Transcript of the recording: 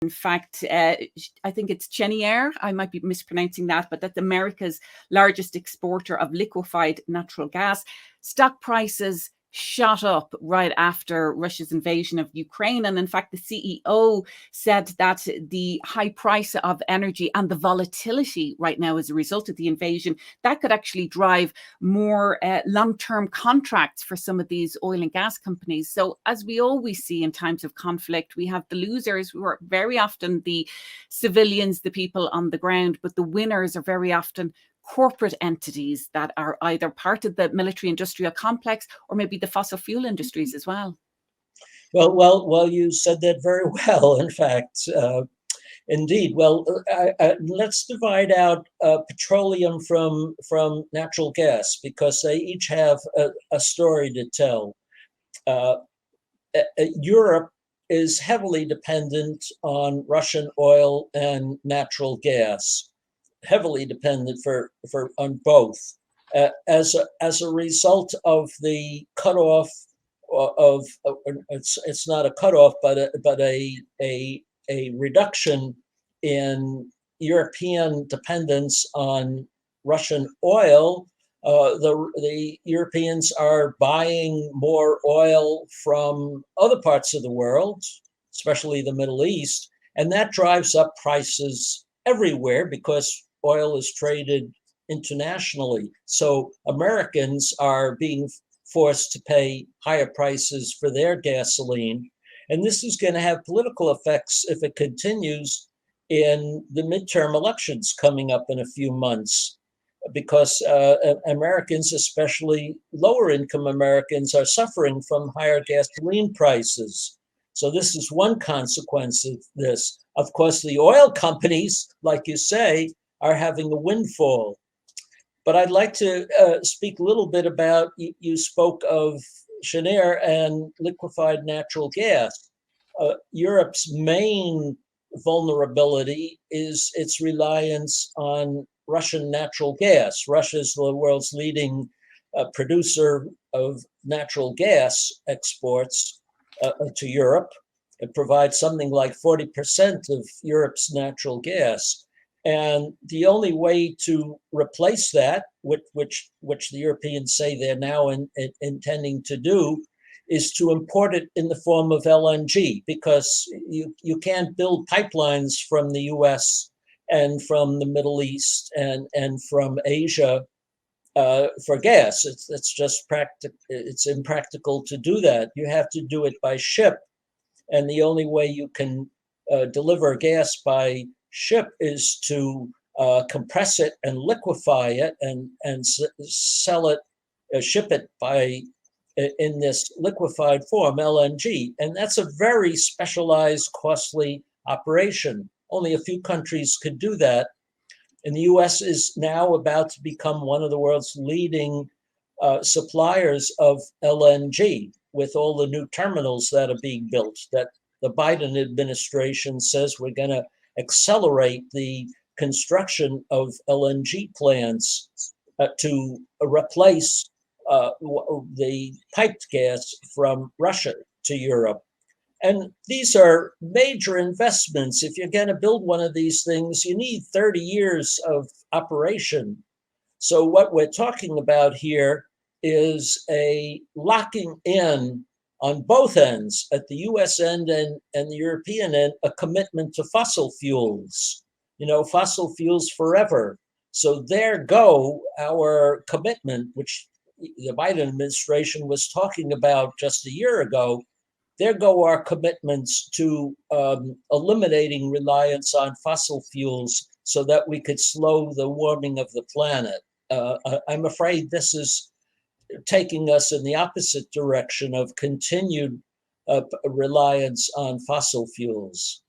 in fact, I think it's Cheniere, I might be mispronouncing that, but that's America's largest exporter of liquefied natural gas. Stock prices shot up right after Russia's invasion of Ukraine. And in fact, the CEO said that the high price of energy and the volatility right now as a result of the invasion, that could actually drive more long-term contracts for some of these oil and gas companies. So as we always see in times of conflict, we have the losers who are very often the civilians, the people on the ground, but the winners are very often corporate entities that are either part of the military industrial complex or maybe the fossil fuel industries as well. Well, you said that very well, in fact. Indeed. Well, let's divide out petroleum from natural gas, because they each have a story to tell. Europe is heavily dependent on Russian oil and natural gas, heavily dependent on both. As a result of the cutoff of it's not a cutoff, but a reduction in European dependence on Russian oil. The Europeans are buying more oil from other parts of the world, especially the Middle East, and that drives up prices everywhere because oil is traded internationally. So Americans are being forced to pay higher prices for their gasoline. And this is going to have political effects if it continues in the midterm elections coming up in a few months, because Americans, especially lower income Americans, are suffering from higher gasoline prices. So this is one consequence of this. Of course, the oil companies, like you say, are having a windfall. But I'd like to speak a little bit about, you spoke of Cheniere and liquefied natural gas. Europe's main vulnerability is its reliance on Russian natural gas. Russia is the world's leading producer of natural gas exports to Europe. It provides something like 40% of Europe's natural gas. And the only way to replace that, which the Europeans say they're now intending to do, is to import it in the form of LNG, because you can't build pipelines from the US and from the Middle East and from Asia for gas. It's just it's impractical to do that. You have to do it by ship. And the only way you can deliver gas by ship is to compress it and liquefy it and sell it, ship it in this liquefied form, LNG. And that's a very specialized, costly operation. Only a few countries could do that. And the US is now about to become one of the world's leading suppliers of LNG, with all the new terminals that are being built, that the Biden administration says we're going to accelerate the construction of LNG plants to replace the piped gas from Russia to Europe. And these are major investments. If you're going to build one of these things, you need 30 years of operation. So what we're talking about here is a locking in on both ends, at the US end and the European end, a commitment to fossil fuels, fossil fuels forever. So there go our commitment, which the Biden administration was talking about just a year ago. There go our commitments to eliminating reliance on fossil fuels so that we could slow the warming of the planet. I'm afraid this is taking us in the opposite direction of continued reliance on fossil fuels.